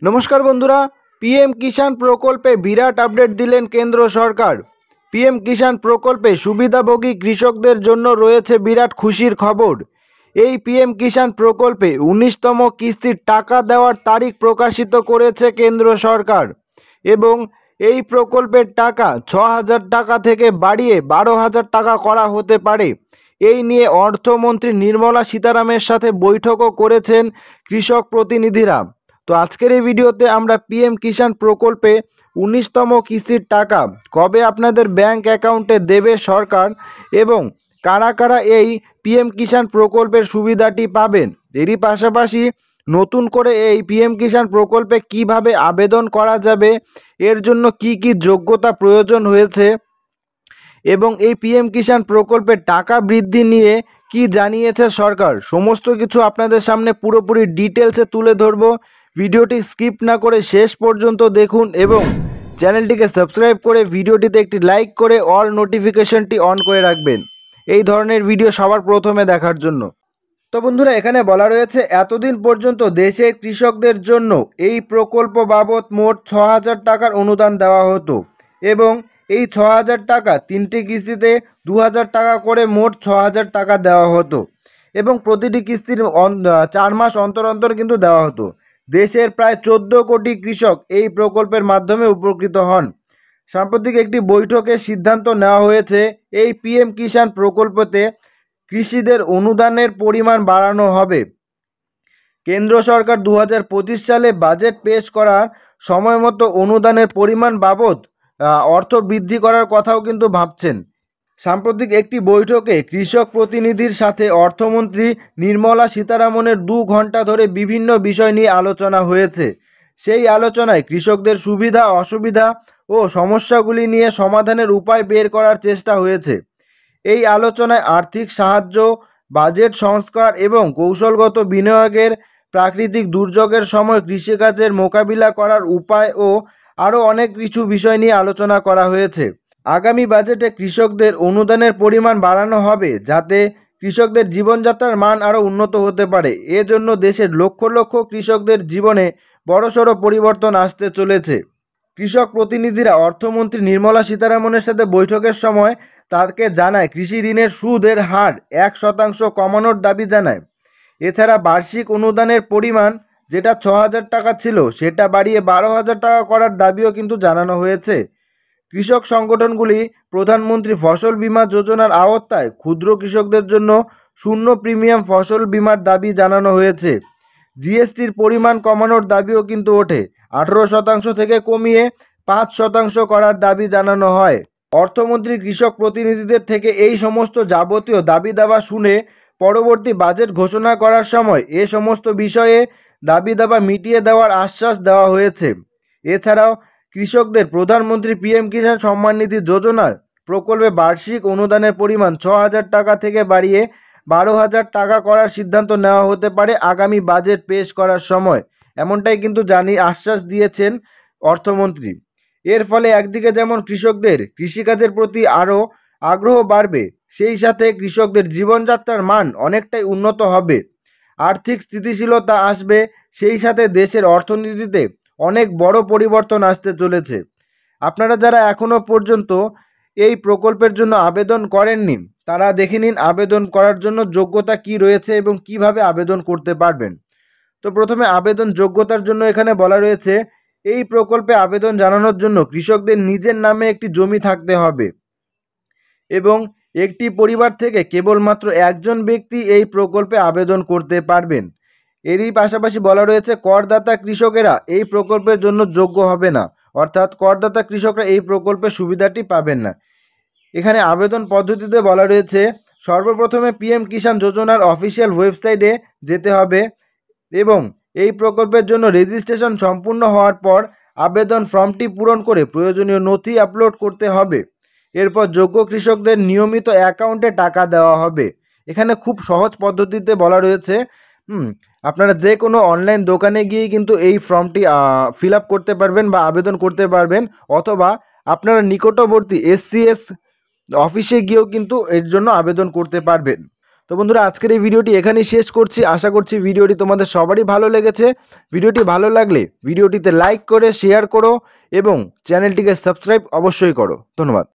नमस्कार बंधुरा पीएम किसान प्रकल्पे बिराट अपडेट दिलेन केंद्र सरकार। पीएम किसान प्रकल्पे सुविधाभोगी कृषकদের জন্য রয়েছে বিরাট খুশির খবর। এই পিএম কিষাণ প্রকল্পে ১৯তম কিস্তির টাকা দেওয়ার তারিখ প্রকাশিত করেছে কেন্দ্র সরকার এবং এই প্রকল্পের টাকা ৬,০০০ টাকা থেকে বাড়িয়ে ১২,০০০ টাকা করা হতে পারে। এই নিয়ে অর্থমন্ত্রী নির্মলা সীতারামের সাথে বৈঠকও করেছেন কৃষক প্রতিনিধিরা। তো আজকের এই ভিডিওতে আমরা পিএম কিষাণ প্রকল্পে ১৯তম কিস্তির টাকা কবে আপনাদের ব্যাংক অ্যাকাউন্টে দেবে সরকার এবং কারা কারা এই পিএম কিষাণ প্রকল্পের সুবিধাটি পাবেন, এরই পাশাপাশি নতুন করে এই পিএম কিষাণ প্রকল্পে কিভাবে আবেদন করা যাবে, এর জন্য কি কি যোগ্যতা প্রয়োজন হয়েছে এবং এই পিএম কিষাণ প্রকল্পের টাকা বৃদ্ধি নিয়ে কি জানিয়েছে সরকার, সমস্ত কিছু আপনাদের সামনে পুরোপুরি ডিটেলসে তুলে ধরব। ভিডিওটি স্কিপ না করে শেষ পর্যন্ত দেখুন এবং চ্যানেলটিকে সাবস্ক্রাইব করে ভিডিওটিতে একটি লাইক করে অল নোটিফিকেশনটি অন করে রাখবেন এই ধরনের ভিডিও সবার প্রথমে দেখার জন্য। তো বন্ধুরা, এখানে বলা রয়েছে এতদিন পর্যন্ত দেশের কৃষকদের জন্য এই প্রকল্প বাবদ মোট ৬,০০০ টাকার অনুদান দেওয়া হতো এবং এই ৬,০০০ টাকা ৩টি কিস্তিতে ২,০০০ টাকা করে মোট ৬,০০০ টাকা দেওয়া হতো এবং প্রতিটি কিস্তির ৪ মাস অন্তর অন্তর কিন্তু দেওয়া হতো। দেশের প্রায় ১৪ কোটি কৃষক এই প্রকল্পের মাধ্যমে উপকৃত হন। সাম্প্রতিক একটি বৈঠকে সিদ্ধান্ত নেওয়া হয়েছে এই পিএম কিষাণ প্রকল্পতে কৃষিদের অনুদানের পরিমাণ বাড়ানো হবে। কেন্দ্র সরকার ২০২৫ সালে বাজেট পেশ করার সময় মতো অনুদানের পরিমাণ বাবদ অর্থ বৃদ্ধি করার কথাও কিন্তু ভাবছেন। সাম্প্রতিক একটি বৈঠকে কৃষক প্রতিনিধির সাথে অর্থমন্ত্রী নির্মলা সীতারামনের ২ ঘন্টা ধরে বিভিন্ন বিষয় নিয়ে আলোচনা হয়েছে। সেই আলোচনায় কৃষকদের সুবিধা অসুবিধা ও সমস্যাগুলি নিয়ে সমাধানের উপায় বের করার চেষ্টা হয়েছে। এই আলোচনায় আর্থিক সাহায্য, বাজেট সংস্কার এবং কৌশলগত বিনিয়োগের, প্রাকৃতিক দুর্যোগের সময় কৃষিকাজের মোকাবিলা করার উপায় ও আরও অনেক কিছু বিষয় নিয়ে আলোচনা করা হয়েছে। আগামী বাজেটে কৃষকদের অনুদানের পরিমাণ বাড়ানো হবে যাতে কৃষকদের জীবনযাত্রার মান আরও উন্নত হতে পারে। এজন্য দেশের লক্ষ লক্ষ কৃষকদের জীবনে বড়সড় পরিবর্তন আসতে চলেছে। কৃষক প্রতিনিধিরা অর্থমন্ত্রী নির্মলা সীতারামনের সাথে বৈঠকের সময় তাকে জানায় কৃষি ঋণের সুদের হার ১% কমানোর দাবি জানায়। এছাড়া বার্ষিক অনুদানের পরিমাণ যেটা ৬,০০০ টাকা ছিল সেটা বাড়িয়ে ১২,০০০ টাকা করার দাবিও কিন্তু জানানো হয়েছে। কৃষক সংগঠনগুলি প্রধানমন্ত্রী ফসল বীমা যোজনার আওতায় ক্ষুদ্র কৃষকদের জন্য 0 প্রিমিয়াম ফসল বীমার দাবি জানানো হয়েছে। জিএসটির পরিমাণ কমানোর দাবিও কিন্তু ওঠে, 18% থেকে কমিয়ে 5% করার দাবি জানানো হয়। অর্থমন্ত্রী কৃষক প্রতিনিধিদের থেকে এই সমস্ত যাবতীয় দাবি দাবা শুনে পরবর্তী বাজেট ঘোষণা করার সময় এ সমস্ত বিষয়ে দাবি দাবা মিটিয়ে দেওয়ার আশ্বাস দেওয়া হয়েছে। এছাড়াও কৃষকদের প্রধানমন্ত্রী পিএম কিষাণ সম্মান নিধি যোজনার প্রকল্পে বার্ষিক অনুদানের পরিমাণ ৬,০০০ টাকা থেকে বাড়িয়ে ১২,০০০ টাকা করার সিদ্ধান্ত নেওয়া হতে পারে আগামী বাজেট পেশ করার সময়, এমনটাই কিন্তু আশ্বাস দিয়েছেন অর্থমন্ত্রী। এর ফলে একদিকে যেমন কৃষকদের কৃষিকাজের প্রতি আরও আগ্রহ বাড়বে, সেই সাথে কৃষকদের জীবনযাত্রার মান অনেকটাই উন্নত হবে, আর্থিক স্থিতিশীলতা আসবে, সেই সাথে দেশের অর্থনীতিতে অনেক বড় পরিবর্তন আসতে চলেছে। আপনারা যারা এখনও পর্যন্ত এই প্রকল্পের জন্য আবেদন করেননি তারা দেখে নিন আবেদন করার জন্য যোগ্যতা কি রয়েছে এবং কিভাবে আবেদন করতে পারবেন। তো প্রথমে আবেদন যোগ্যতার জন্য এখানে বলা রয়েছে এই প্রকল্পে আবেদন জানানোর জন্য কৃষকদের নিজের নামে একটি জমি থাকতে হবে এবং একটি পরিবার থেকে কেবলমাত্র একজন ব্যক্তি এই প্রকল্পে আবেদন করতে পারবেন। এরই পাশাপাশি বলা রয়েছে করদাতা কৃষকেরা এই প্রকল্পের জন্য যোগ্য হবে না, অর্থাৎ করদাতা কৃষকরা এই প্রকল্পের সুবিধাটি পাবেন না। এখানে আবেদন পদ্ধতিতে বলা রয়েছে সর্বপ্রথমে পিএম কিষাণ যোজনার অফিসিয়াল ওয়েবসাইটে যেতে হবে এবং এই প্রকল্পের জন্য রেজিস্ট্রেশন সম্পূর্ণ হওয়ার পর আবেদন ফর্মটি পূরণ করে প্রয়োজনীয় নথি আপলোড করতে হবে। এরপর যোগ্য কৃষকদের নিয়মিত অ্যাকাউন্টে টাকা দেওয়া হবে। এখানে খুব সহজ পদ্ধতিতে বলা রয়েছে। আপনারা যে কোনো অনলাইন দোকানে গিয়ে কিন্তু এই ফর্মটি ফিল আপ করতে পারবেন বা আবেদন করতে পারবেন, অথবা আপনারা নিকটবর্তী এসসিএস অফিসে গিয়েও কিন্তু এর জন্য আবেদন করতে পারবেন। তো তো বন্ধুরা, আজকের এই ভিডিওটি এখানেই শেষ করছি। আশা করছি ভিডিওটি তোমাদের সবারই ভালো লেগেছে। ভিডিওটি ভালো লাগলে ভিডিওটিতে লাইক করে শেয়ার করো এবং চ্যানেলটিকে সাবস্ক্রাইব অবশ্যই করো। ধন্যবাদ।